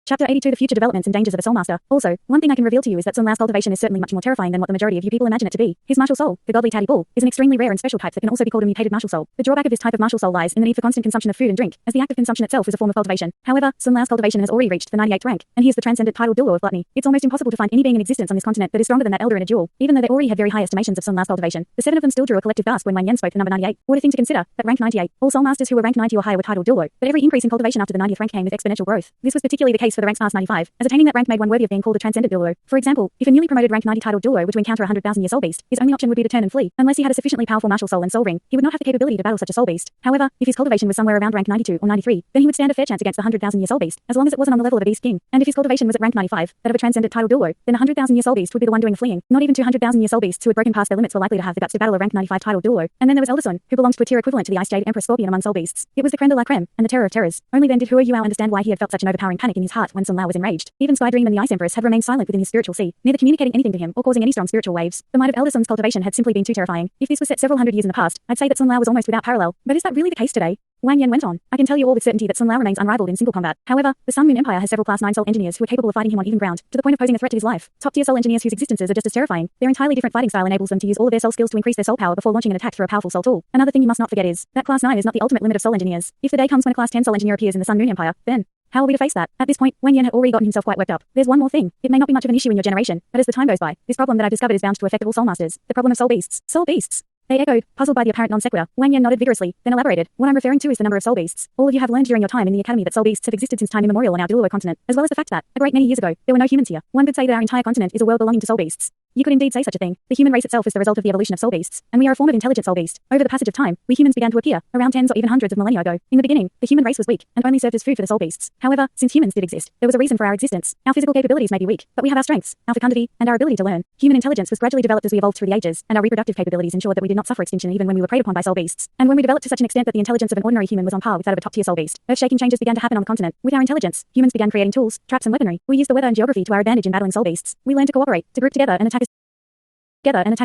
Chapter 82 The Future Developments and Dangers of a Soul Master. Also, one thing I can reveal to you is that Sun Lao's cultivation is certainly much more terrifying than what the majority of you people imagine it to be. His martial soul, the godly Taddy Bull, is an extremely rare and special type that can also be called a mutated martial soul. The drawback of this type of martial soul lies in the need for constant consumption of food and drink, as the act of consumption itself is a form of cultivation. However, Sun Lao's cultivation has already reached the 98th rank, and he is the transcendent title Douluo of gluttony. It's almost impossible to find any being in existence on this continent that is stronger than that elder in a duel, even though they already had very high estimations of Sun Lao's cultivation. The seven of them still drew a collective gasp when Wang Yan spoke the number 98. What a thing to consider, that rank 98. All soul masters who were ranked 90 or higher were titled Douluo, but every increase in cultivation after the 90th rank came with exponential growth. This was particularly the case for the ranks past 95, as attaining that rank made one worthy of being called a transcendent Douluo. For example, if a newly promoted rank 90 titled Douluo were to encounter a 100,000-year soul beast, his only option would be to turn and flee. Unless he had a sufficiently powerful martial soul and soul ring, he would not have the capability to battle such a soul beast. However, if his cultivation was somewhere around rank 92 or 93, then he would stand a fair chance against the 100,000-year soul beast, as long as it wasn't on the level of a beast king. And if his cultivation was at rank 95, that of a transcendent titled Douluo, then a 100,000-year soul beast would be the one doing the fleeing. Not even 200,000-year soul beasts who had broken past their limits were likely to have the guts to battle a rank 95 titled Douluo. And then there was Elder Sun, who belonged to a tier equivalent to the Ice Jade Emperor Scorpion among soul beasts. It was the creme de la creme, and the terror of terrors. Only then did Hua Yuao understand why he had felt such an overpowering panic in his heart when Sun Lao was enraged. Even Sky Dream and the Ice Empress had remained silent within his spiritual sea, neither communicating anything to him or causing any strong spiritual waves. The might of Elder Sun's cultivation had simply been too terrifying. If this was set several hundred years in the past, I'd say that Sun Lao was almost without parallel. But is that really the case today? Wang Yan went on. I can tell you all with certainty that Sun Lao remains unrivaled in single combat. However, the Sun Moon Empire has several Class 9 soul engineers who are capable of fighting him on even ground, to the point of posing a threat to his life. Top-tier soul engineers whose existences are just as terrifying. Their entirely different fighting style enables them to use all of their soul skills to increase their soul power before launching an attack through a powerful soul tool. Another thing you must not forget is that Class 9 is not the ultimate limit of soul engineers. If the day comes when a Class 10 soul engineer appears in the Sun Moon Empire, then how are we to face that? At this point, Wang Yan had already gotten himself quite worked up. There's one more thing. It may not be much of an issue in your generation, but as the time goes by, this problem that I've discovered is bound to affect all soul masters. The problem of soul beasts. Soul beasts? They echoed, puzzled by the apparent non sequitur. Wang Yan nodded vigorously, then elaborated. What I'm referring to is the number of soul beasts. All of you have learned during your time in the academy that soul beasts have existed since time immemorial on our Douluo continent, as well as the fact that, a great many years ago, there were no humans here. One could say that our entire continent is a world belonging to soul beasts. You could indeed say such a thing. The human race itself is the result of the evolution of soul beasts, and we are a form of intelligent soul beast. Over the passage of time, we humans began to appear, around tens or even hundreds of millennia ago. In the beginning, the human race was weak, and only served as food for the soul beasts. However, since humans did exist, there was a reason for our existence. Our physical capabilities may be weak, but we have our strengths, our fecundity, and our ability to learn. Human intelligence was gradually developed as we evolved through the ages, and our reproductive capabilities ensured that we did not suffer extinction even when we were preyed upon by soul beasts. And when we developed to such an extent that the intelligence of an ordinary human was on par with that of a top-tier soul beast, earth-shaking changes began to happen on the continent. With our intelligence, humans began creating tools, traps, and weaponry. We used the weather and geography to our advantage in battling soul beasts. We learned to cooperate, to group together and attack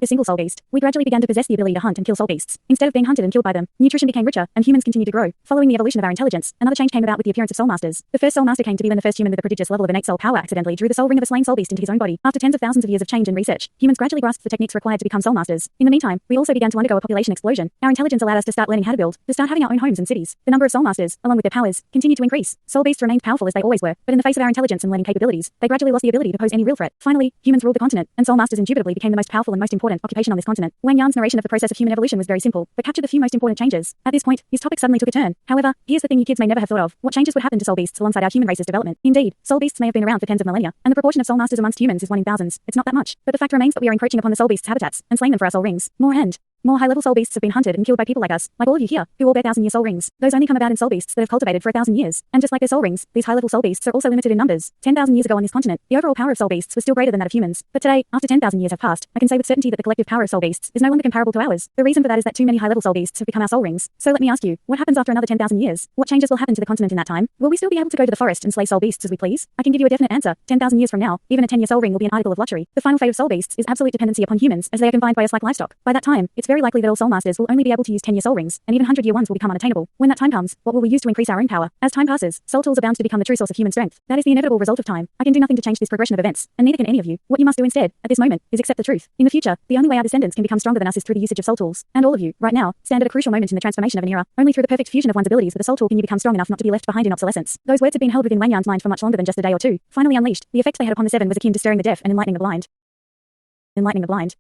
a single soul beast. We gradually began to possess the ability to hunt and kill soul beasts, instead of being hunted and killed by them. Nutrition became richer, and humans continued to grow. Following the evolution of our intelligence, another change came about with the appearance of soul masters. The first soul master came to be when the first human with a prodigious level of innate soul power accidentally drew the soul ring of a slain soul beast into his own body. After tens of thousands of years of change and research, humans gradually grasped the techniques required to become soul masters. In the meantime, we also began to undergo a population explosion. Our intelligence allowed us to start learning how to build, to start having our own homes and cities. The number of soul masters, along with their powers, continued to increase. Soul beasts remained powerful as they always were, but in the face of our intelligence and learning capabilities, they gradually lost the ability to pose any real threat. Finally, humans ruled the continent, and soul masters indubitably became the most powerful and most important occupation on this continent. Wang Yan's narration of the process of human evolution was very simple, but captured the few most important changes. At this point, his topic suddenly took a turn. However, here's the thing you kids may never have thought of. What changes would happen to soul beasts alongside our human race's development? Indeed, soul beasts may have been around for tens of millennia, and the proportion of soul masters amongst humans is 1 in thousands. It's not that much, but the fact remains that we are encroaching upon the soul beasts' habitats and slaying them for our soul rings. More high-level soul beasts have been hunted and killed by people like us, like all of you here, who all bear 1,000-year soul rings. Those only come about in soul beasts that have cultivated for 1,000 years. And just like their soul rings, these high-level soul beasts are also limited in numbers. 10,000 years ago on this continent, the overall power of soul beasts was still greater than that of humans. But today, after 10,000 years have passed, I can say with certainty that the collective power of soul beasts is no longer comparable to ours. The reason for that is that too many high-level soul beasts have become our soul rings. So let me ask you, what happens after another 10,000 years? What changes will happen to the continent in that time? Will we still be able to go to the forest and slay soul beasts as we please? I can give you a definite answer. 10,000 years from now, even a 10-year soul ring will be an article of luxury. The final fate of soul beasts is absolute dependency upon humans, as they are confined by us like livestock. By that time, it's very likely that all soul masters will only be able to use 10-year soul rings, and even 100-year ones will become unattainable. When that time comes, what will we use to increase our own power? As time passes, soul tools are bound to become the true source of human strength. That is the inevitable result of time. I can do nothing to change this progression of events, and neither can any of you. What you must do instead, at this moment, is accept the truth. In the future, the only way our descendants can become stronger than us is through the usage of soul tools. And all of you, right now, stand at a crucial moment in the transformation of an era. Only through the perfect fusion of one's abilities with a soul tool can you become strong enough not to be left behind in obsolescence. Those words had been held within Wang Yan's mind for much longer than just a day or two. Finally unleashed, the effect they had upon the seven was akin to stirring the deaf and enlightening the blind.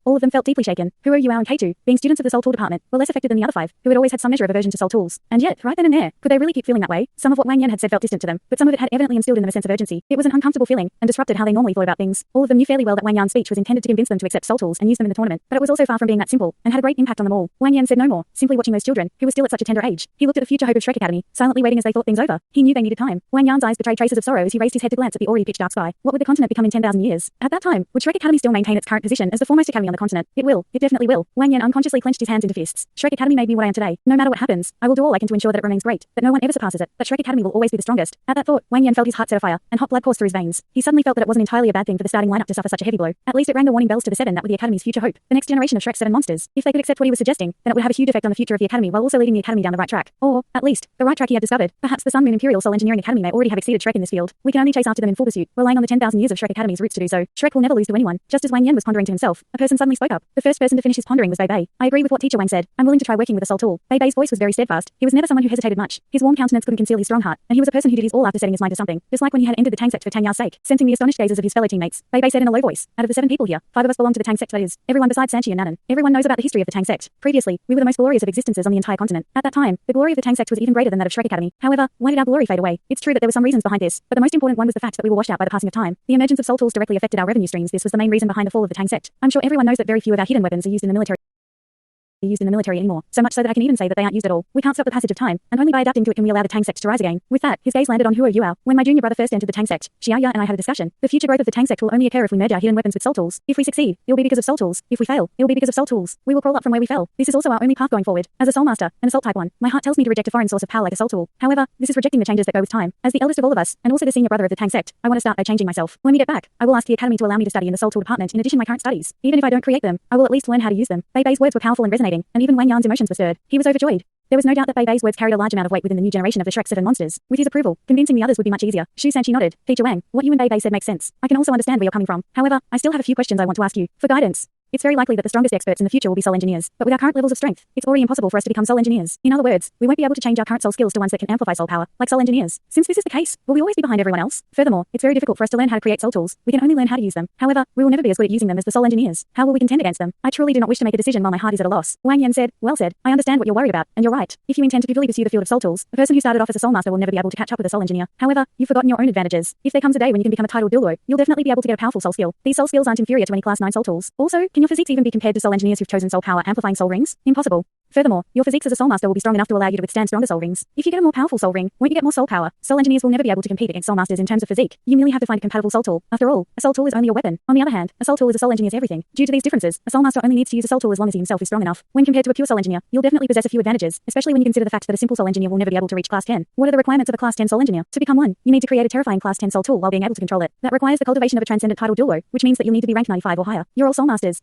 All of them felt deeply shaken. Hua Yuao and K2, being students of the Soul Tool department, were less affected than the other 5, who had always had some measure of aversion to soul tools. And yet, right then and there, could they really keep feeling that way? Some of what Wang Yan had said felt distant to them, but some of it had evidently instilled in them a sense of urgency. It was an uncomfortable feeling, and disrupted how they normally thought about things. All of them knew fairly well that Wang Yan's speech was intended to convince them to accept soul tools and use them in the tournament, but it was also far from being that simple, and had a great impact on them all. Wang Yan said no more, simply watching those children, who were still at such a tender age. He looked at the future hope of Shrek Academy, silently waiting as they thought things over. He knew they needed time. Wang Yan's eyes betrayed traces of sorrow as he raised his head to glance at the already pitch dark sky. What would the continent become in 10,000 years? At that time, would Shrek Academy still maintain its current position Yan as the foremost academy on the continent. It will. It definitely will. Wang Yan unconsciously clenched his hands into fists. Shrek Academy made me what I am today. No matter what happens, I will do all I can to ensure that it remains great, that no one ever surpasses it, that Shrek Academy will always be the strongest. At that thought, Wang Yan felt his heart set afire, and hot blood coursed through his veins. He suddenly felt that it wasn't entirely a bad thing for the starting lineup to suffer such a heavy blow. At least it rang the warning bells to the seven that were the Academy's future hope. The next generation of Shrek's 7 monsters. If they could accept what he was suggesting, then it would have a huge effect on the future of the Academy while also leading the Academy down the right track. Or, at least, the right track he had discovered. Perhaps the Sun Moon Imperial Soul Engineering Academy may already have exceeded Shrek in this field. We can only chase after them in full pursuit, relying on the 10,000 years of Shrek Academy's roots to do so. Shrek will never lose to anyone. Just as Wang Yan was pondering to himself, a person suddenly spoke up. The first person to finish his pondering was Bei Bei. I agree with what Teacher Wang said. I'm willing to try working with a soul tool. Bei Bei's voice was very steadfast. He was never someone who hesitated much. His warm countenance couldn't conceal his strong heart, and he was a person who did his all after setting his mind to something. Just like when he had entered the Tang Sect for Tang Ya's sake. Sensing the astonished gazes of his fellow teammates, Bei Bei said in a low voice, out of the 7 people here, 5 of us belong to the Tang Sect, that is, everyone besides Sanchi and Nanan. Everyone knows about the history of the Tang Sect. Previously, we were the most glorious of existences on the entire continent. At that time, the glory of the Tang Sect was even greater than that of Shrek Academy. However, why did our glory fade away? It's true that there were some reasons behind this, but the most important one was the fact that we were washed out by the passing of time. The emergence of soul tools directly affected our revenue streams. This was the main reason behind the fall of the Tang Sect. I'm sure everyone knows that very few of our hidden weapons are used in the military anymore, so much so that I can even say that they aren't used at all. We can't stop the passage of time, and only by adapting to it can we allow the Tang Sect to rise again. With that, his gaze landed on Huo Yuao. When my junior brother first entered the Tang Sect, Xiaoya and I had a discussion. The future growth of the Tang Sect will only occur if we merge our hidden weapons with soul tools. If we succeed, it will be because of soul tools. If we fail, it will be because of soul tools. We will crawl up from where we fell. This is also our only path going forward. As a soul master, an assault type 1, my heart tells me to reject a foreign source of power like a soul tool. However, this is rejecting the changes that go with time. As the eldest of all of us, and also the senior brother of the Tang Sect, I want to start by changing myself. When we get back, I will ask the Academy to allow me to study in the soul tool department in addition to my current studies. Even if I don't create them, I will at least learn how to use them. Bei Bei's words were powerful and resonating, and even Wang Yan's emotions were stirred. He was overjoyed. There was no doubt that Bei Bei's words carried a large amount of weight within the new generation of the Shrek 7 monsters. With his approval, convincing the others would be much easier. Shu Sanchi nodded. Teacher Wang, what you and Bei Bei said makes sense. I can also understand where you're coming from. However, I still have a few questions I want to ask you. For guidance. It's very likely that the strongest experts in the future will be soul engineers, but with our current levels of strength, it's already impossible for us to become soul engineers. In other words, we won't be able to change our current soul skills to ones that can amplify soul power, like soul engineers. Since this is the case, will we always be behind everyone else? Furthermore, it's very difficult for us to learn how to create soul tools. We can only learn how to use them. However, we will never be as good at using them as the soul engineers. How will we contend against them? I truly do not wish to make a decision while my heart is at a loss. Wang Yan said, well said. I understand what you're worried about, and you're right. If you intend to purely pursue the field of soul tools, a person who started off as a soul master will never be able to catch up with a soul engineer. However, you've forgotten your own advantages. If there comes a day when you can become a titled Douluo, you'll definitely be able to get a powerful soul skill. These soul skills aren't inferior to any class 9 soul tools. Also, can your physiques even be compared to soul engineers who've chosen soul power amplifying soul rings? Impossible. Furthermore, your physiques as a soul master will be strong enough to allow you to withstand stronger soul rings. If you get a more powerful soul ring, won't you get more soul power? Soul engineers will never be able to compete against soul masters in terms of physique. You merely have to find a compatible soul tool. After all, a soul tool is only a weapon. On the other hand, a soul tool is a soul engineer's everything. Due to these differences, a soul master only needs to use a soul tool as long as he himself is strong enough. When compared to a pure soul engineer, you'll definitely possess a few advantages, especially when you consider the fact that a simple soul engineer will never be able to reach class 10. What are the requirements of a class 10 soul engineer? To become one, you need to create a terrifying class 10 soul tool while being able to control it. That requires the cultivation of a transcendent title Douluo, which means that you'll need to be ranked 95 or higher. You're all soul masters.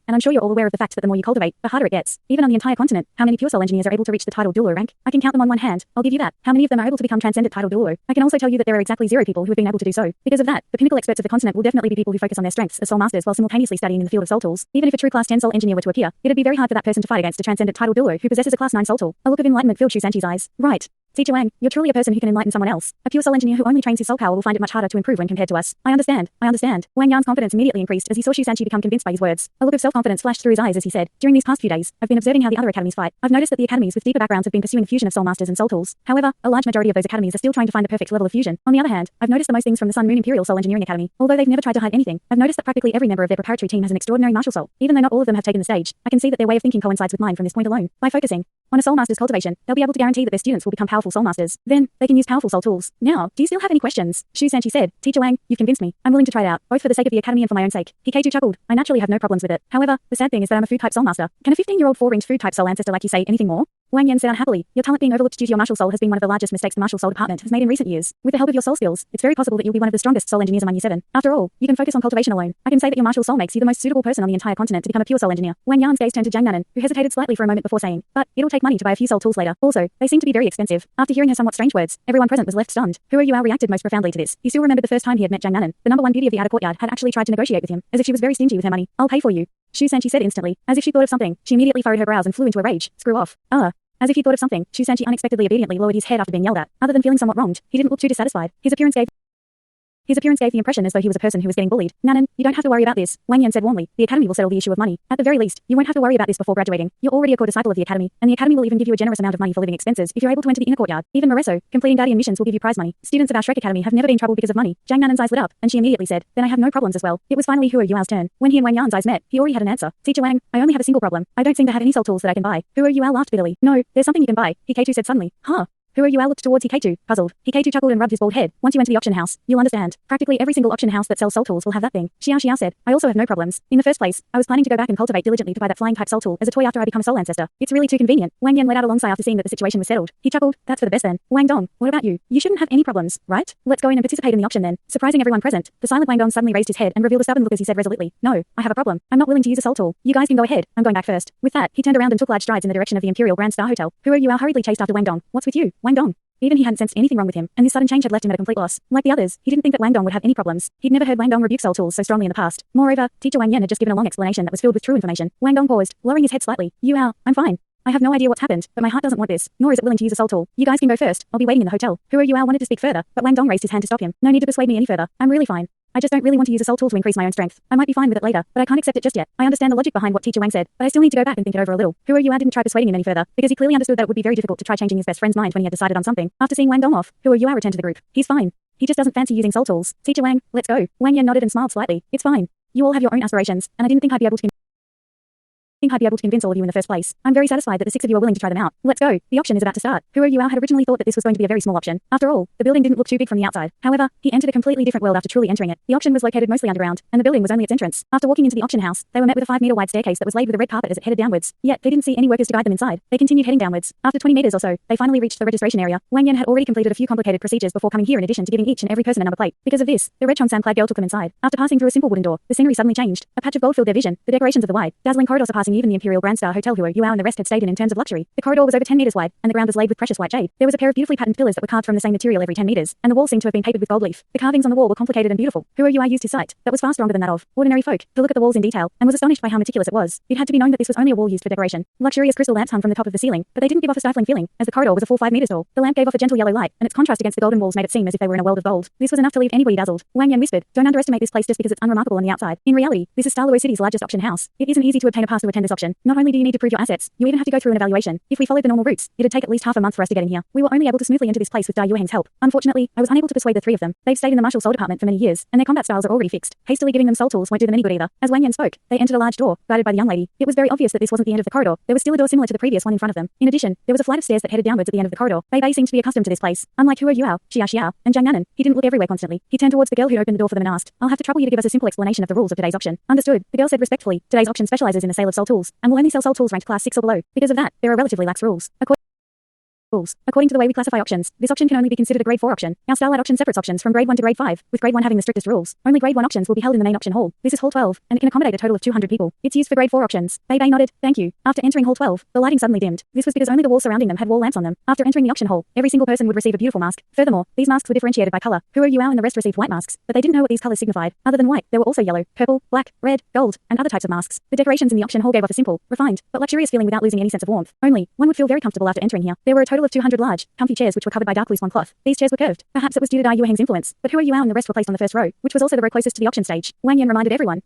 And I'm sure you're all aware of the fact that the more you cultivate, the harder it gets. Even on the entire continent, how many pure soul engineers are able to reach the title Douluo rank? I can count them on one hand. I'll give you that. How many of them are able to become transcendent title Douluo? I can also tell you that there are exactly 0 people who have been able to do so. Because of that, the pinnacle experts of the continent will definitely be people who focus on their strengths as soul masters while simultaneously studying in the field of soul tools. Even if a true class 10 soul engineer were to appear, it'd be very hard for that person to fight against a transcendent title Douluo who possesses a class 9 soul tool. A look of enlightenment filled Shu Sanchi's eyes. Right. Teacher Wang, you're truly a person who can enlighten someone else. A pure soul engineer who only trains his soul power will find it much harder to improve when compared to us. I understand. Wang Yan's confidence immediately increased as he saw Shu Sanchi become convinced by his words. A look of self-confidence flashed through his eyes as he said, during these past few days, I've been observing how the other academies fight. I've noticed that the academies with deeper backgrounds have been pursuing the fusion of soul masters and soul tools. However, a large majority of those academies are still trying to find the perfect level of fusion. On the other hand, I've noticed the most things from the Sun Moon Imperial Soul Engineering Academy. Although they've never tried to hide anything, I've noticed that practically every member of their preparatory team has an extraordinary martial soul. Even though not all of them have taken the stage, I can see that their way of thinking coincides with mine from this point alone. By focusing on a soul master's cultivation, they'll be able to guarantee that their students will become powerful soul masters. Then, they can use powerful soul tools. Now, do you still have any questions? Shu Sanchi said, Teacher Wang, you've convinced me. I'm willing to try it out, both for the sake of the academy and for my own sake. Hikaiju chuckled. I naturally have no problems with it. However, the sad thing is that I'm a food type soul master. Can a 15-year-old 4-ringed food type soul ancestor like you say anything more? Wang Yan said unhappily, your talent being overlooked due to your martial soul has been one of the largest mistakes the martial soul department has made in recent years. With the help of your soul skills, it's very possible that you'll be one of the strongest soul engineers among you 7. After all, you can focus on cultivation alone. I can say that your martial soul makes you the most suitable person on the entire continent to become a pure soul engineer. Wang Yan's gaze turned to Jiang Nanan, who hesitated slightly for a moment before saying, but it'll take money to buy a few soul tools later. Also, they seem to be very expensive. After hearing her somewhat strange words, everyone present was left stunned. Huo Yuao reacted most profoundly to this. He still remembered the first time he had met Jiang Nanan. The number 1 beauty of the outer courtyard had actually tried to negotiate with him, as if she was very stingy with her money. I'll pay for you. Shu Sanchi said instantly. As if she thought of something, she immediately furrowed her brows and flew into a rage. Screw off. As if he thought of something, Shu Sanchi unexpectedly obediently lowered his head after being yelled at. Other than feeling somewhat wronged, he didn't look too dissatisfied. His appearance gave the impression as though he was a person who was getting bullied. Nanan, you don't have to worry about this, Wang Yan said warmly. The academy will settle the issue of money. At the very least, you won't have to worry about this before graduating. You're already a core disciple of the academy, and the academy will even give you a generous amount of money for living expenses if you're able to enter the inner courtyard. Even Moreso, completing guardian missions will give you prize money. Students of our Shrek Academy have never been troubled because of money. Jiang Nanan's eyes lit up, and she immediately said, then I have no problems as well. It was finally Huo Yuao's turn. When he and Wang Yan's eyes met, he already had an answer. Teacher Wang, I only have a single problem. I don't seem to have any soul tools that I can buy. Huo Yuao laughed bitterly. No, there's something you can buy, Hikaiju said suddenly. Huh? Huo looked towards Hikaiju, puzzled. Hikaiju chuckled and rubbed his bald head. Once you enter the auction house, you'll understand. Practically every single auction house that sells soul tools will have that thing. Xiao said, I also have no problems. In the first place, I was planning to go back and cultivate diligently to buy that flying type soul tool as a toy after I become a soul ancestor. It's really too convenient. Wang Yan let out a long sigh after seeing that the situation was settled. He chuckled, that's for the best then. Wang Dong, what about you? You shouldn't have any problems, right? Let's go in and participate in the auction then. Surprising everyone present, the silent Wang Dong suddenly raised his head and revealed a stubborn look as he said resolutely, no, I have a problem. I'm not willing to use a soul tool. You guys can go ahead. I'm going back first. With that, he turned around and took large strides in the direction of the Imperial Grand Star Hotel. Huo hurriedly chased after Wang Dong. What's with you, Wang Dong? Even he hadn't sensed anything wrong with him, and this sudden change had left him at a complete loss. Like the others, he didn't think that Wang Dong would have any problems. He'd never heard Wang Dong rebuke soul tools so strongly in the past. Moreover, teacher Wang Yan had just given a long explanation that was filled with true information. Wang Dong paused, lowering his head slightly. I'm fine. I have no idea what's happened, but my heart doesn't want this, nor is it willing to use a soul tool. You guys can go first. I'll be waiting in the hotel. Huo wanted to speak further, but Wang Dong raised his hand to stop him. No need to persuade me any further. I'm really fine. I just don't really want to use a soul tool to increase my own strength. I might be fine with it later, but I can't accept it just yet. I understand the logic behind what teacher Wang said, but I still need to go back and think it over a little. Huo didn't try persuading him any further, because he clearly understood that it would be very difficult to try changing his best friend's mind when he had decided on something. After seeing Wang Dong off, Huo returned to the group. He's fine. He just doesn't fancy using soul tools. Teacher Wang, let's go. Wang Yan nodded and smiled slightly. It's fine. You all have your own aspirations, and I didn't think I'd be able to convince all of you in the first place. I'm very satisfied that the 6 of you are willing to try them out. Let's go. The auction is about to start. Huo had originally thought that this was going to be a very small auction. After all, the building didn't look too big from the outside. However, he entered a completely different world after truly entering it. The auction was located mostly underground, and the building was only its entrance. After walking into the auction house, they were met with a 5-meter wide staircase that was laid with a red carpet as it headed downwards. Yet, they didn't see any workers to guide them inside. They continued heading downwards. After 20 meters or so, they finally reached the registration area. Wang Yan had already completed a few complicated procedures before coming here in addition to giving each and every person a number plate. Because of this, the red Chongsan-clad girl took them inside. After passing through a simple wooden door, the scenery suddenly changed. A patch of gold filled their vision. The decorations of the wide, dazzling corridor surpassing even the Imperial Grand Star Hotel Huo and the rest had stayed in terms of luxury. The corridor was over 10 meters wide, and the ground was laid with precious white jade. There was a pair of beautifully patterned pillars that were carved from the same material every 10 meters, and the wall seemed to have been papered with gold leaf. The carvings on the wall were complicated and beautiful. Huo used his sight, that was far stronger than that of ordinary folk, to look at the walls in detail, and was astonished by how meticulous it was. It had to be known that this was only a wall used for decoration. Luxurious crystal lamps hung from the top of the ceiling, but they didn't give off a stifling feeling, as the corridor was a full 5 meters tall. The lamp gave off a gentle yellow light, and its contrast against the golden walls made it seem as if they were in a world of gold. This was enough to leave anybody dazzled. Wang Yan whispered, don't underestimate this place just because it's unremarkable on the outside. In reality, this is Douluo City's largest auction house. It isn't easy to obtain a pass to attend this auction. Not only do you need to prove your assets, you even have to go through an evaluation. If we followed the normal routes, it'd take at least half a month for us to get in here. We were only able to smoothly enter this place with Da Yueheng's help. Unfortunately, I was unable to persuade the 3 of them. They've stayed in the martial soul department for many years, and their combat styles are already fixed. Hastily giving them soul tools won't do them any good either. As Wang Yan spoke, they entered a large door, guided by the young lady. It was very obvious that this wasn't the end of the corridor. There was still a door similar to the previous one in front of them. In addition, there was a flight of stairs that headed downwards at the end of the corridor. Bei seemed to be accustomed to this place. Unlike Huo, Xia, and Zhang Nanan, he didn't look everywhere constantly. He turned towards the girl who'd opened the door for them and asked, I'll have to trouble you to give us a simple explanation of the rules of today's auction. Understood, the girl said respectfully. Today's auction specializes in the sale of soul tools, and will only sell soul tools ranked class 6 or below. Because of that, there are relatively lax rules. According to the way we classify auctions, this auction can only be considered a grade 4 auction. Our Starlight auction separates auctions from grade 1 to grade 5, with grade 1 having the strictest rules. Only grade 1 auctions will be held in the main auction hall. This is hall 12, and it can accommodate a total of 200 people. It's used for grade 4 auctions. Bei nodded, thank you. After entering hall 12, the lighting suddenly dimmed. This was because only the walls surrounding them had wall lamps on them. After entering the auction hall, every single person would receive a beautiful mask. Furthermore, these masks were differentiated by color. Huo and the rest received white masks, but they didn't know what these colors signified. Other than white, there were also yellow, purple, black, red, gold, and other types of masks. The decorations in the auction hall gave off a simple, refined, but luxurious feeling without losing any sense of warmth. Only, one would feel very comfortable after entering here. There were a total of 200 large, comfy chairs which were covered by dark blue swan cloth. These chairs were curved. Perhaps it was due to Da Yueheng's influence, but Huo and the rest were placed on the first row, which was also the row closest to the auction stage. Wang Yan reminded everyone,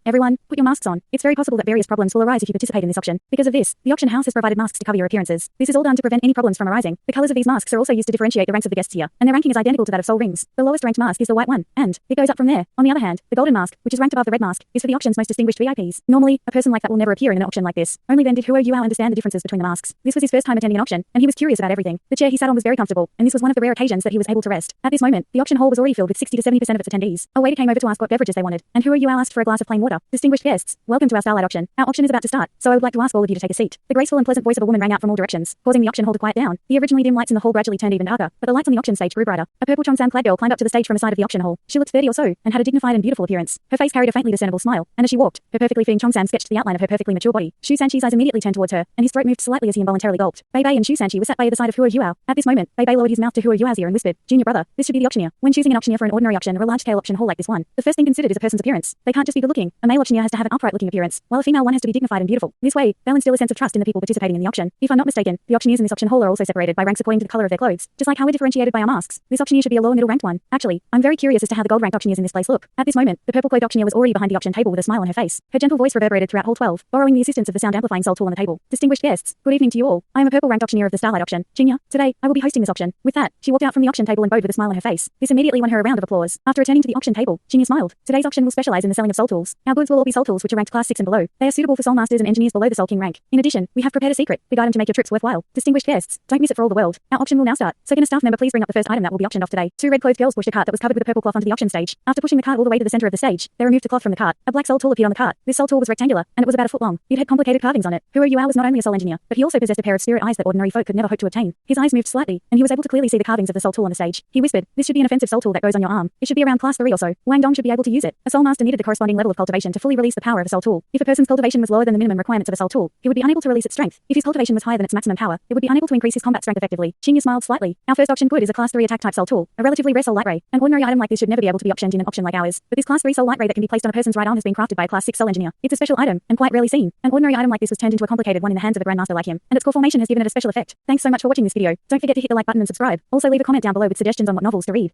put your masks on. It's very possible that various problems will arise if you participate in this auction. Because of this, the auction house has provided masks to cover your appearances. This is all done to prevent any problems from arising. The colors of these masks are also used to differentiate the ranks of the guests here, and their ranking is identical to that of soul rings. The lowest ranked mask is the white one, and it goes up from there. On the other hand, the golden mask, which is ranked above the red mask, is for the auction's most distinguished VIPs. Normally, a person like that will never appear in an auction like this. Only then did Huo understand the differences between the masks. This was his first time attending an auction, and he was curious about everything. The chair he sat on was very comfortable, and this was one of the rare occasions that he was able to rest. At this moment, the auction hall was already filled with 60 to 70% of its attendees. A waiter came over to ask what beverages they wanted, and Huo asked for a glass of plain water. Distinguished guests, welcome to our Starlight auction. Our auction is about to start, so I would like to ask all of you to take a seat. The graceful and pleasant voice of a woman rang out from all directions, causing the auction hall to quiet down. The originally dim lights in the hall gradually turned even darker, but the lights on the auction stage grew brighter. A purple Chongsan-clad girl climbed up to the stage from a side of the auction hall. She looked 30 or so, and had a dignified and beautiful appearance. Her face carried a faintly discernible smile, and as she walked, her perfectly fitting Chongsan sketched the outline of her perfectly mature body. Shu Sanchi's eyes immediately turned towards her, and his throat moved slightly as he involuntarily gulped. Bei and Shu Sanchi were sat by the side of Huo. At this moment, Bei lowered his mouth to Huo's ear and whispered, Junior brother, this should be the auctioneer. When choosing an auctioneer for an ordinary auction or a large-scale auction hall like this one, the first thing considered is a person's appearance. They can't just be good-looking. A male auctioneer has to have an upright-looking appearance, while a female one has to be dignified and beautiful. This way, they'll instill a sense of trust in the people participating in the auction. If I'm not mistaken, the auctioneers in this auction hall are also separated by ranks according to the color of their clothes, just like how we're differentiated by our masks. This auctioneer should be a lower middle-ranked one. Actually, I'm very curious as to how the gold-ranked auctioneers in this place look. At this moment, the purple-clothed auctioneer was already behind the auction table with a smile on her face. Her gentle voice reverberated throughout hall 12, borrowing the assistance of the sound-amplifying soul tool on the table. Distinguished guests, good evening to you all. I am a purple-ranked auctioneer of the Starlight auction. Junior, Today, I will be hosting this auction. With that, she walked out from the auction table and bowed with a smile on her face. This immediately won her a round of applause. After returning to the auction table, Shinya smiled. Today's auction will specialize in the selling of soul tools. Our goods will all be soul tools which are ranked class 6 and below. They are suitable for soul masters and engineers below the soul king rank. In addition, we have prepared a secret, big item to make your trips worthwhile. Distinguished guests, don't miss it for all the world. Our auction will now start. So can a staff member please bring up the first item that will be auctioned off today? Two red-clothed girls pushed a cart that was covered with a purple cloth onto the auction stage. After pushing the cart all the way to the center of the stage, they removed the cloth from the cart. A black soul tool appeared on the cart. This soul tool was rectangular, and it was about a foot long. It had complicated carvings on it. Huro Yuao was not only a soul engineer, but he also possessed a pair of spirit eyes that ordinary folk could never hope to obtain. His eyes moved slightly, and he was able to clearly see the carvings of the soul tool on the stage. He whispered, "This should be an offensive soul tool that goes on your arm. It should be around class 3 or so. Wang Dong should be able to use it." A soul master needed the corresponding level of cultivation to fully release the power of a soul tool. If a person's cultivation was lower than the minimum requirements of a soul tool, he would be unable to release its strength. If his cultivation was higher than its maximum power, it would be unable to increase his combat strength effectively. Shinya smiled slightly. Our first auction good is a class 3 attack type soul tool, a relatively rare soul light ray. An ordinary item like this should never be able to be auctioned in an auction like ours. But this class 3 soul light ray that can be placed on a person's right arm has been crafted by a class 6 soul engineer. It's a special item, and quite rarely seen. An ordinary item like this was turned into a complicated one in the hands of a grandmaster like him, and its core formation has given it a special effect. Thanks so much for watching this video. Don't forget to hit the like button and subscribe. Also leave a comment down below with suggestions on what novels to read.